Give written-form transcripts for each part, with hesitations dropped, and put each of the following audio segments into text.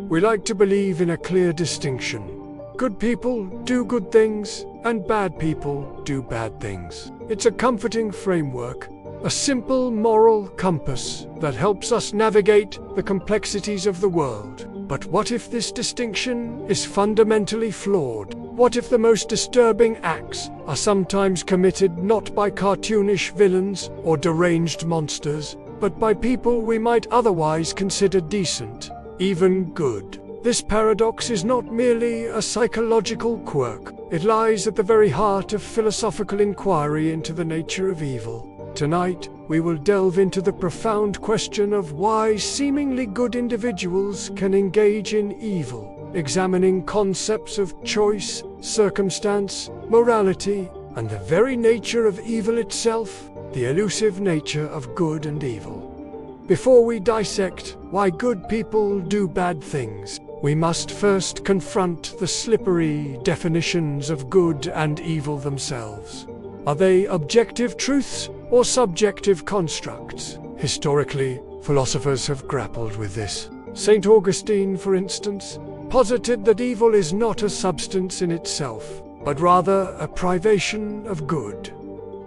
we like to believe in a clear distinction. Good people do good things, and bad people do bad things. It's a comforting framework, a simple moral compass that helps us navigate the complexities of the world. But what if this distinction is fundamentally flawed? What if the most disturbing acts are sometimes committed not by cartoonish villains or deranged monsters, but by people we might otherwise consider decent, even good? This paradox is not merely a psychological quirk. It lies at the very heart of philosophical inquiry into the nature of evil. Tonight, we will delve into the profound question of why seemingly good individuals can engage in evil, examining concepts of choice, circumstance, morality, and the very nature of evil itself, the elusive nature of good and evil. Before we dissect why good people do bad things, we must first confront the slippery definitions of good and evil themselves. Are they objective truths or subjective constructs? Historically, philosophers have grappled with this. St. Augustine, for instance, posited that evil is not a substance in itself, but rather a privation of good,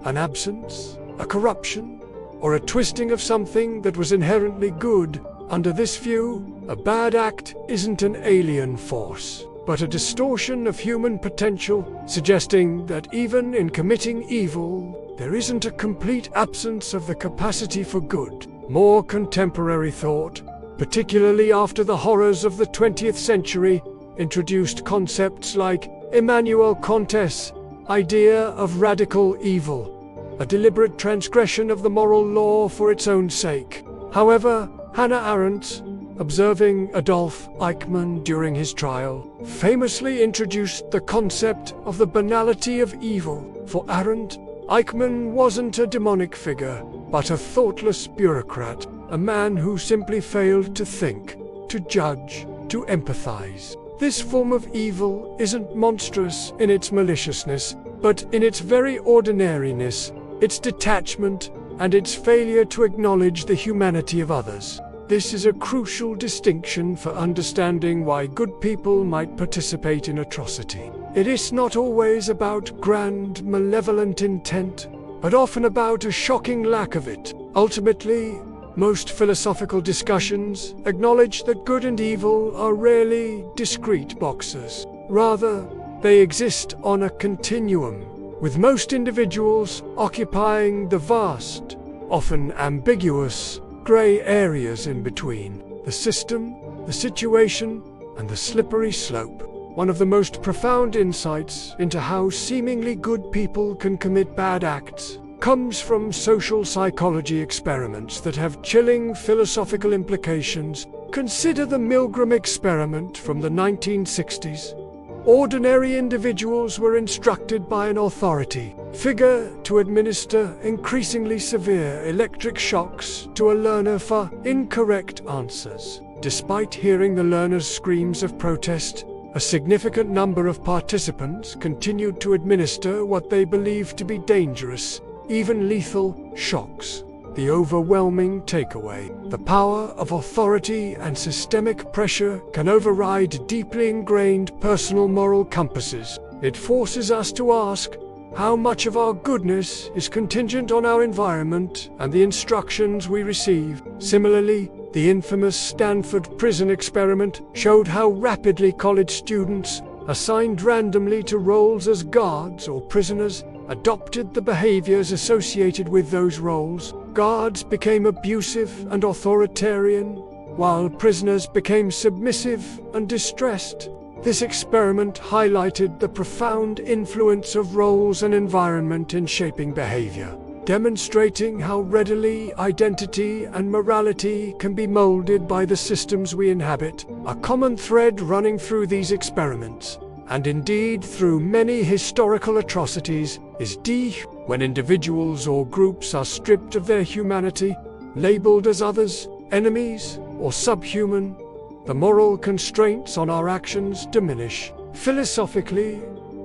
an absence, a corruption, or a twisting of something that was inherently good. Under this view, a bad act isn't an alien force, but a distortion of human potential, suggesting that even in committing evil, there isn't a complete absence of the capacity for good. More contemporary thought, particularly after the horrors of the 20th century, introduced concepts like Immanuel Kant's idea of radical evil, a deliberate transgression of the moral law for its own sake. However, Hannah Arendt, observing Adolf Eichmann during his trial, famously introduced the concept of the banality of evil. For Arendt, Eichmann wasn't a demonic figure, but a thoughtless bureaucrat, a man who simply failed to think, to judge, to empathize. This form of evil isn't monstrous in its maliciousness, but in its very ordinariness, its detachment, and its failure to acknowledge the humanity of others. This is a crucial distinction for understanding why good people might participate in atrocity. It is not always about grand, malevolent intent, but often about a shocking lack of it. Ultimately, most philosophical discussions acknowledge that good and evil are rarely discrete boxes. Rather, they exist on a continuum, with most individuals occupying the vast, often ambiguous, grey areas in between the system, the situation, and the slippery slope. One of the most profound insights into how seemingly good people can commit bad acts comes from social psychology experiments that have chilling philosophical implications. Consider the Milgram Experiment from the 1960s. Ordinary individuals were instructed by an authority figure to administer increasingly severe electric shocks to a learner for incorrect answers. Despite hearing the learner's screams of protest, a significant number of participants continued to administer what they believed to be dangerous, even lethal, shocks. The overwhelming takeaway: the power of authority and systemic pressure can override deeply ingrained personal moral compasses. It forces us to ask how much of our goodness is contingent on our environment and the instructions we receive. Similarly, the infamous Stanford Prison Experiment showed how rapidly college students, assigned randomly to roles as guards or prisoners, adopted the behaviors associated with those roles. Guards became abusive and authoritarian, while prisoners became submissive and distressed. This experiment highlighted the profound influence of roles and environment in shaping behavior, demonstrating how readily identity and morality can be molded by the systems we inhabit. A common thread running through these experiments, and indeed through many historical atrocities, is when individuals or groups are stripped of their humanity, labeled as others, enemies, or subhuman, the moral constraints on our actions diminish. Philosophically,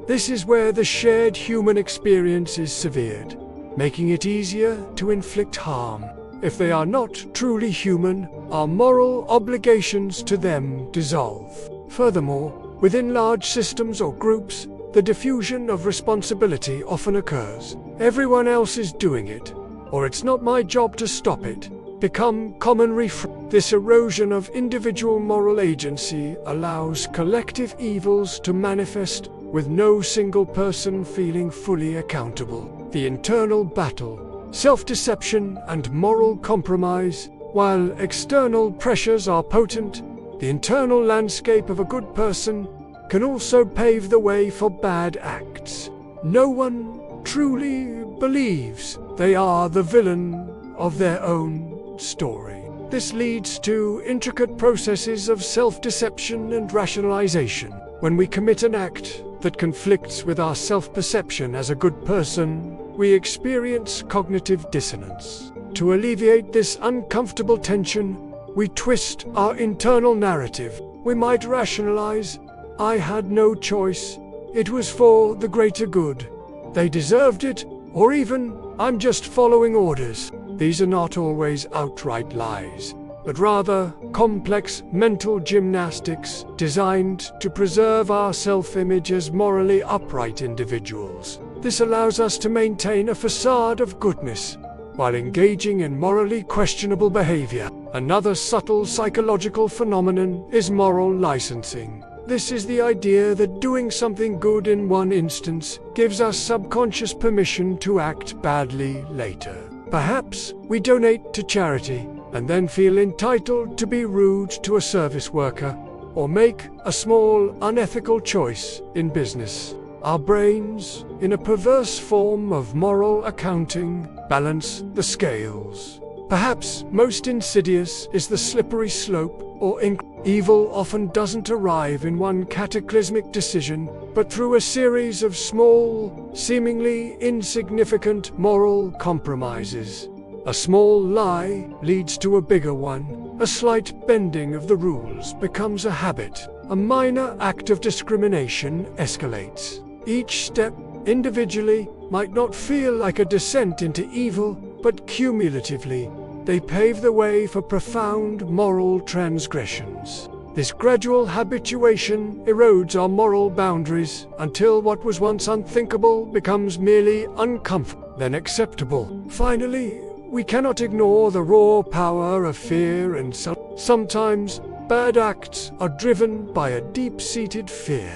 this is where the shared human experience is severed, making it easier to inflict harm. if they are not truly human, our moral obligations to them dissolve. Furthermore, within large systems or groups, the diffusion of responsibility often occurs. Everyone else is doing it, or it's not my job to stop it, become common refrain. This erosion of individual moral agency allows collective evils to manifest with no single person feeling fully accountable. The internal battle, self-deception and moral compromise, while external pressures are potent, the internal landscape of a good person can also pave the way for bad acts. No one truly believes they are the villain of their own story. This leads to intricate processes of self-deception and rationalization. When we commit an act that conflicts with our self-perception as a good person, we experience cognitive dissonance. To alleviate this uncomfortable tension, we twist our internal narrative. We might rationalize, "I had no choice. It was for the greater good. They deserved it," or even, "I'm just following orders." These are not always outright lies, but rather complex mental gymnastics designed to preserve our self-image as morally upright individuals. This allows us to maintain a facade of goodness while engaging in morally questionable behavior. Another subtle psychological phenomenon is moral licensing. This is the idea that doing something good in one instance gives us subconscious permission to act badly later. Perhaps we donate to charity and then feel entitled to be rude to a service worker or make a small unethical choice in business. Our brains, in a perverse form of moral accounting, balance the scales. Perhaps most insidious is the slippery slope or evil often doesn't arrive in one cataclysmic decision, but through a series of small, seemingly insignificant moral compromises. A small lie leads to a bigger one. A slight bending of the rules becomes a habit. A minor act of discrimination escalates. Each step, individually, might not feel like a descent into evil, but cumulatively, they pave the way for profound moral transgressions. This gradual habituation erodes our moral boundaries until what was once unthinkable becomes merely uncomfortable, then acceptable. Finally, we cannot ignore the raw power of fear and sometimes bad acts are driven by a deep-seated fear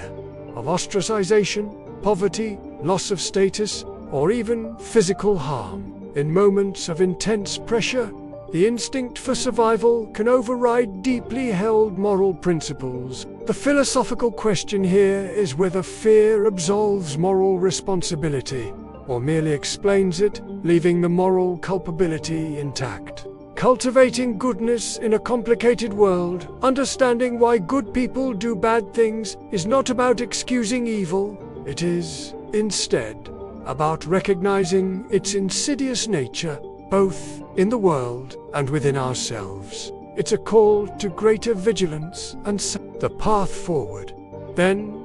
of ostracization, poverty, loss of status, or even physical harm. In moments of intense pressure, the instinct for survival can override deeply held moral principles. The philosophical question here is whether fear absolves moral responsibility, or merely explains it, leaving the moral culpability intact. Cultivating goodness in a complicated world, understanding why good people do bad things, is not about excusing evil. It is, instead, about recognizing its insidious nature, both in the world and within ourselves. It's a call to greater vigilance and the path forward, then,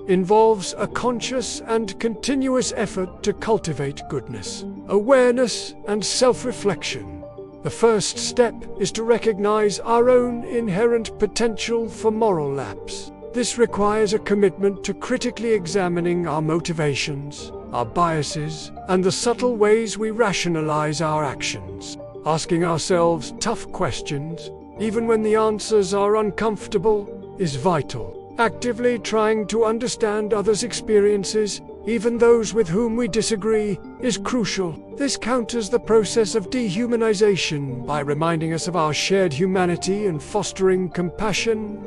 involves a conscious and continuous effort to cultivate goodness, awareness, and self-reflection. The first step is to recognize our own inherent potential for moral lapse. This requires a commitment to critically examining our motivations, our biases, and the subtle ways we rationalize our actions. Asking ourselves tough questions, even when the answers are uncomfortable, is vital. Actively trying to understand others' experiences, even those with whom we disagree, is crucial. This counters the process of dehumanization by reminding us of our shared humanity and fostering compassion,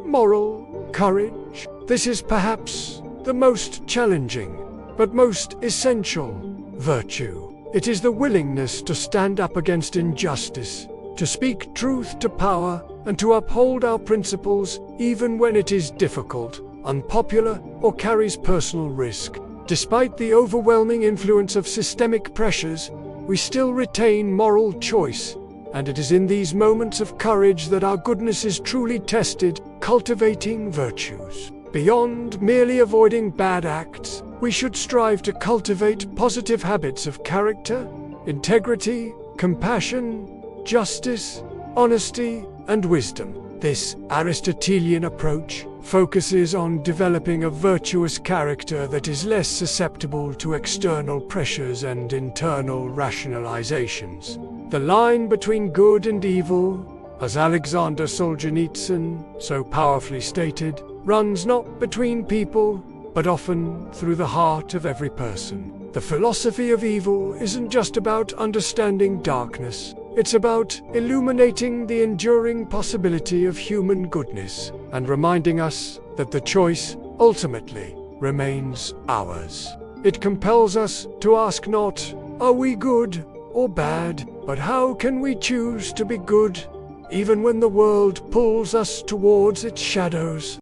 moral courage. This is perhaps the most challenging, but most essential virtue. It is the willingness to stand up against injustice, to speak truth to power, and to uphold our principles even when it is difficult, unpopular, or carries personal risk. Despite the overwhelming influence of systemic pressures, we still retain moral choice, and it is in these moments of courage that our goodness is truly tested. Cultivating virtues. Beyond merely avoiding bad acts, we should strive to cultivate positive habits of character, integrity, compassion, justice, honesty, and wisdom. This Aristotelian approach focuses on developing a virtuous character that is less susceptible to external pressures and internal rationalizations. The line between good and evil, as Alexander Solzhenitsyn so powerfully stated, runs not between people, but often through the heart of every person. The philosophy of evil isn't just about understanding darkness. It's about illuminating the enduring possibility of human goodness and reminding us that the choice ultimately remains ours. It compels us to ask not, are we good or bad, but how can we choose to be good, even when the world pulls us towards its shadows?